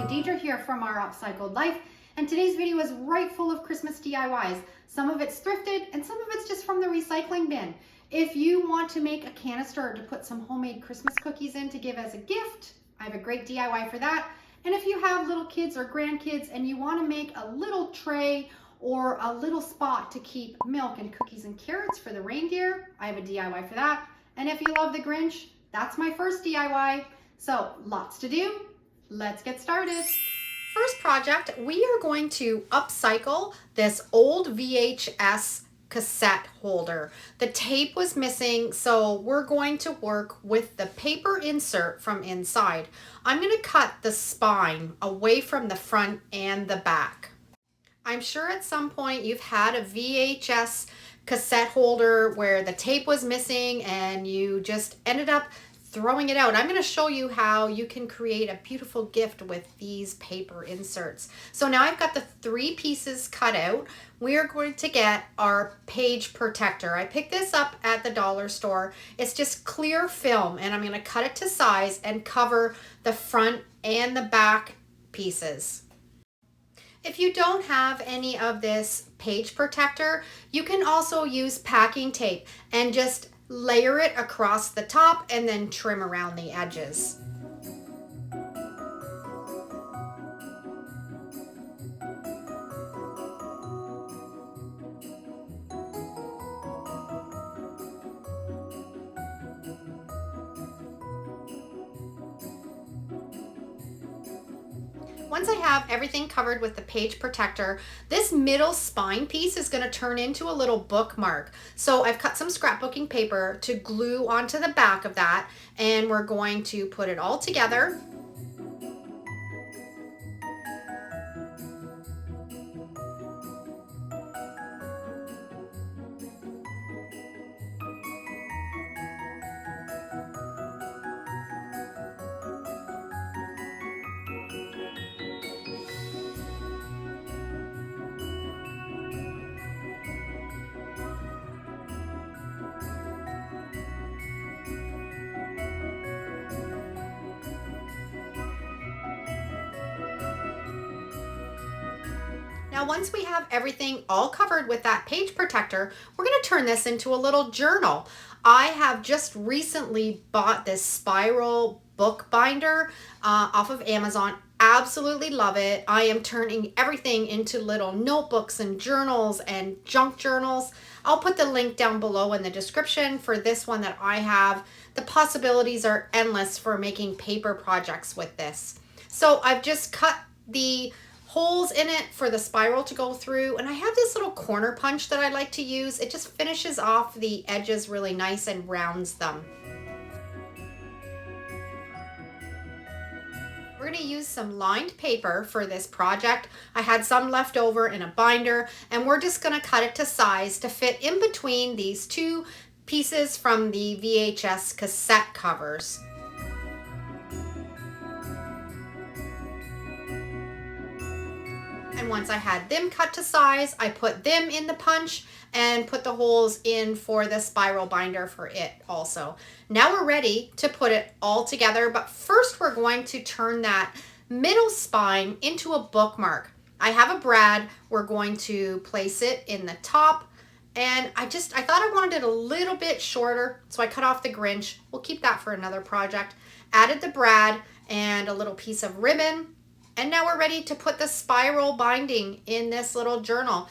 Deidre here from our Upcycled Life, and today's video is right full of Christmas DIYs. Some of it's thrifted and some of it's just from the recycling bin. If you want to make a canister to put some homemade Christmas cookies in to give as a gift, I have a great DIY for that. And if you have little kids or grandkids and you want to make a little tray or a little spot to keep milk and cookies and carrots for the reindeer, I have a DIY for that. And if you love the Grinch, that's my first DIY. So lots to do. Let's get started. First project, we are going to upcycle this old VHS cassette holder. The tape was missing, so we're going to work with the paper insert from inside. I'm going to cut the spine away from the front and the back. I'm sure at some point you've had a VHS cassette holder where the tape was missing and you just ended up throwing it out. I'm going to show you how you can create a beautiful gift with these paper inserts. So now I've got the 3 pieces cut out. We are going to get our page protector. I picked this up at the dollar store. It's just clear film, and I'm going to cut it to size and cover the front and the back pieces. If you don't have any of this page protector, you can also use packing tape and just layer it across the top and then trim around the edges. Once I have everything covered with the page protector, this middle spine piece is going to turn into a little bookmark. So I've cut some scrapbooking paper to glue onto the back of that, and we're going to put it all together. Now, once we have everything all covered with that page protector, we're going to turn this into a little journal. I have just recently bought this spiral book binder off of Amazon. Absolutely love it. I am turning everything into little notebooks and journals and junk journals. I'll put the link down below in the description for this one that I have. The possibilities are endless for making paper projects with this. So I've just cut the holes in it for the spiral to go through, and I have this little corner punch that I like to use. It just finishes off the edges really nice and rounds them. We're going to use some lined paper for this project. I had some left over in a binder, and we're just going to cut it to size to fit in between these 2 pieces from the VHS cassette covers. And once I had them cut to size, I put them in the punch and put the holes in for the spiral binder for it also. Now we're ready to put it all together, but first we're going to turn that middle spine into a bookmark. I have a brad. We're going to place it in the top, and I thought I wanted it a little bit shorter, so I cut off the Grinch. We'll keep that for another project. Added the brad and a little piece of ribbon. And now we're ready to put the spiral binding in this little journal.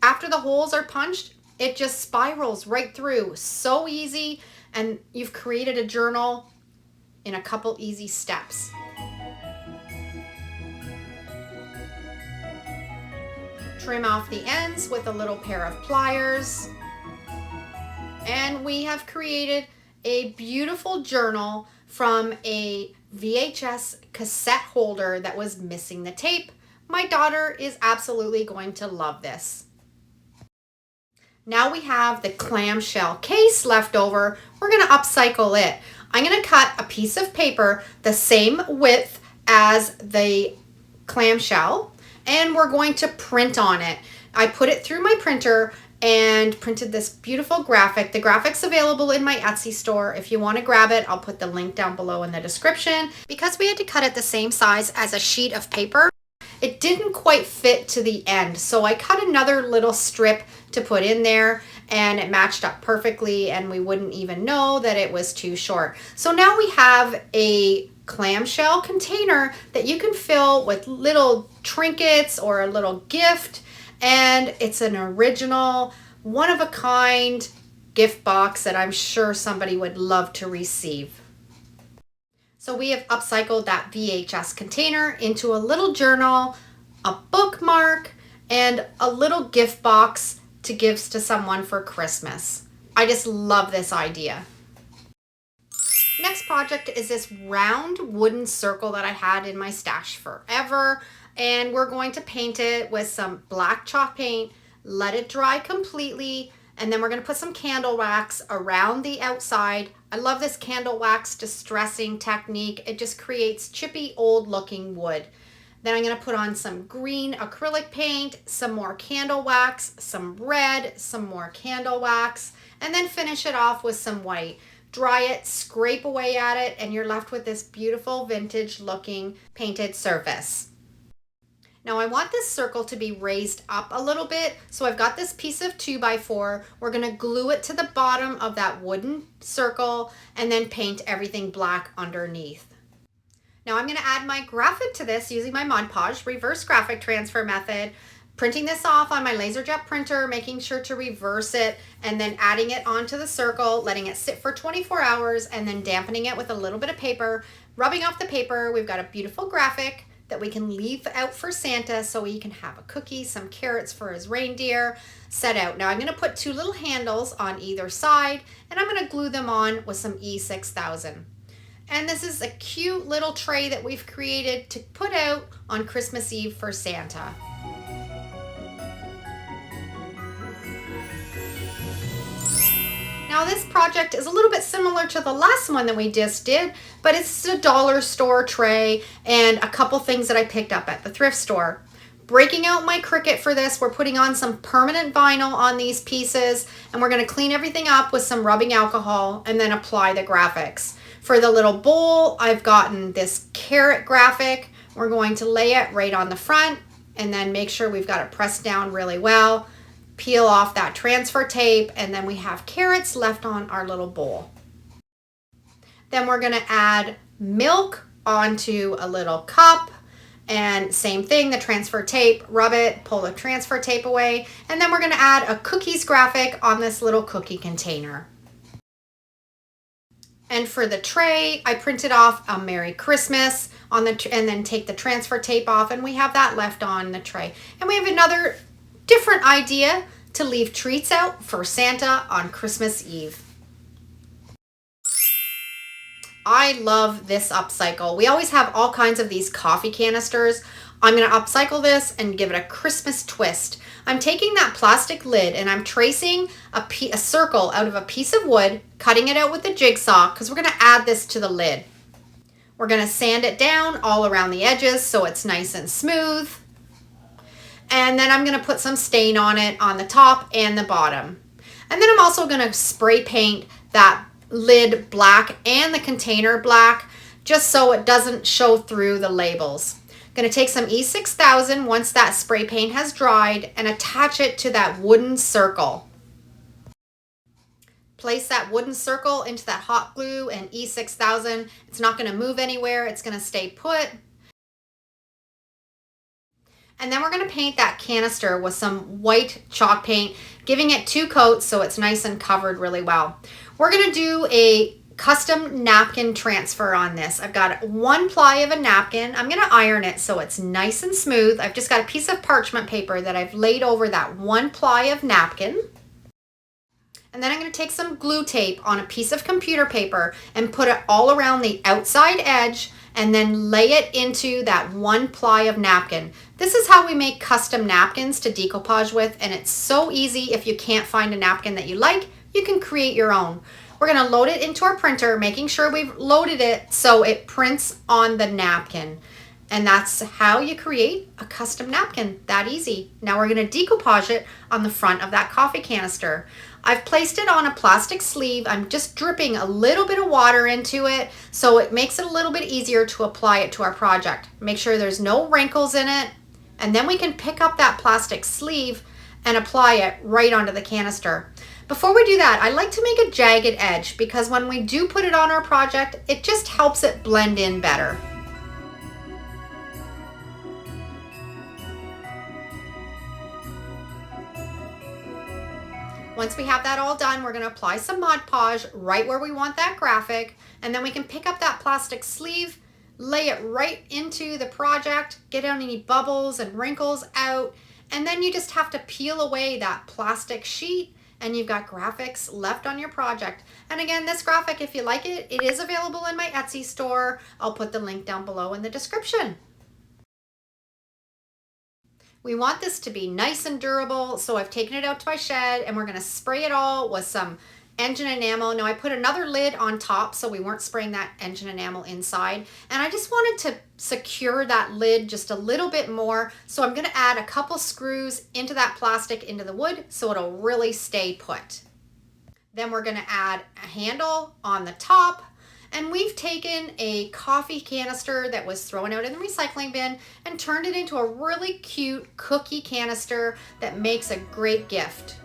After the holes are punched, it just spirals right through. So easy, and you've created a journal in a couple easy steps. Trim off the ends with a little pair of pliers. And we have created a beautiful journal from a VHS cassette holder that was missing the tape. My daughter is absolutely going to love this. Now we have the clamshell case left over. We're going to upcycle it. I'm going to cut a piece of paper the same width as the clamshell, and we're going to print on it. I put it through my printer and printed this beautiful graphic. The graphic's available in my Etsy store. If you want to grab it, I'll put the link down below in the description. Because we had to cut it the same size as a sheet of paper, it didn't quite fit to the end. So I cut another little strip to put in there, and it matched up perfectly, and we wouldn't even know that it was too short. So now we have a clamshell container that you can fill with little trinkets or a little gift, and it's an original, one-of-a-kind gift box that I'm sure somebody would love to receive. So we have upcycled that VHS container into a little journal, a bookmark, and a little gift box to give to someone for Christmas. I just love this idea. Next project is this round wooden circle that I had in my stash forever, and we're going to paint it with some black chalk paint, let it dry completely, and then we're going to put some candle wax around the outside. I love this candle wax distressing technique. It just creates chippy, old looking wood. Then I'm going to put on some green acrylic paint, some more candle wax, some red, some more candle wax, and then finish it off with some white. Dry it, scrape away at it, and you're left with this beautiful vintage looking painted surface. Now I want this circle to be raised up a little bit, so I've got this piece of 2x4. We're going to glue it to the bottom of that wooden circle and then paint everything black underneath. Now I'm going to add my graphic to this using my Mod Podge reverse graphic transfer method, printing this off on my LaserJet printer, making sure to reverse it, and then adding it onto the circle, letting it sit for 24 hours, and then dampening it with a little bit of paper. Rubbing off the paper, we've got a beautiful graphic that we can leave out for Santa so he can have a cookie, some carrots for his reindeer set out. Now I'm going to put two little handles on either side, and I'm going to glue them on with some E6000. And this is a cute little tray that we've created to put out on Christmas Eve for Santa. Now this project is a little bit similar to the last one that we just did, but it's a dollar store tray and a couple things that I picked up at the thrift store. Breaking out my Cricut for this, we're putting on some permanent vinyl on these pieces, and we're going to clean everything up with some rubbing alcohol and then apply the graphics. For the little bowl, I've gotten this carrot graphic. We're going to lay it right on the front and then make sure we've got it pressed down really well. Peel off that transfer tape, and then we have carrots left on our little bowl. Then we're going to add milk onto a little cup, and same thing, the transfer tape, rub it, pull the transfer tape away, and then we're going to add a cookies graphic on this little cookie container. And for the tray, I printed off a Merry Christmas on the and then take the transfer tape off, and we have that left on the tray. And we have another different idea to leave treats out for Santa on Christmas Eve. I love this upcycle. We always have all kinds of these coffee canisters. I'm going to upcycle this and give it a Christmas twist. I'm taking that plastic lid and I'm tracing a circle out of a piece of wood, cutting it out with a jigsaw because we're going to add this to the lid. We're going to sand it down all around the edges so it's nice and smooth. And then I'm going to put some stain on it on the top and the bottom. And then I'm also going to spray paint that lid black and the container black just so it doesn't show through the labels. I'm going to take some E6000 once that spray paint has dried and attach it to that wooden circle. Place that wooden circle into that hot glue and E6000. It's not going to move anywhere. It's going to stay put. And then we're going to paint that canister with some white chalk paint, giving it 2 coats so it's nice and covered really well. We're going to do a custom napkin transfer on this. I've got 1 ply of a napkin. I'm going to iron it so it's nice and smooth. I've just got a piece of parchment paper that I've laid over that 1 ply of napkin. And then I'm going to take some glue tape on a piece of computer paper and put it all around the outside edge and then lay it into that 1 ply of napkin. This is how we make custom napkins to decoupage with, and it's so easy. If you can't find a napkin that you like, you can create your own. We're going to load it into our printer, making sure we've loaded it so it prints on the napkin. And that's how you create a custom napkin, that easy. Now we're gonna decoupage it on the front of that coffee canister. I've placed it on a plastic sleeve. I'm just dripping a little bit of water into it so it makes it a little bit easier to apply it to our project. Make sure there's no wrinkles in it, and then we can pick up that plastic sleeve and apply it right onto the canister. Before we do that, I like to make a jagged edge because when we do put it on our project, it just helps it blend in better. Once we have that all done, we're going to apply some Mod Podge right where we want that graphic, and then we can pick up that plastic sleeve, lay it right into the project, get any bubbles and wrinkles out, and then you just have to peel away that plastic sheet and you've got graphics left on your project. And again, this graphic, if you like it, it is available in my Etsy store. I'll put the link down below in the description. We want this to be nice and durable, so I've taken it out to my shed and we're gonna spray it all with some engine enamel. Now I put another lid on top so we weren't spraying that engine enamel inside, and I just wanted to secure that lid just a little bit more, so I'm gonna add a couple screws into that plastic, into the wood, so it'll really stay put. Then we're gonna add a handle on the top, and we've taken a coffee canister that was thrown out in the recycling bin and turned it into a really cute cookie canister that makes a great gift.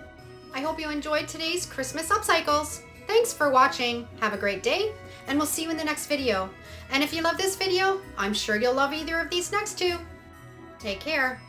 I hope you enjoyed today's Christmas upcycles. Thanks for watching. Have a great day, and we'll see you in the next video. And if you love this video, I'm sure you'll love either of these next two. Take care.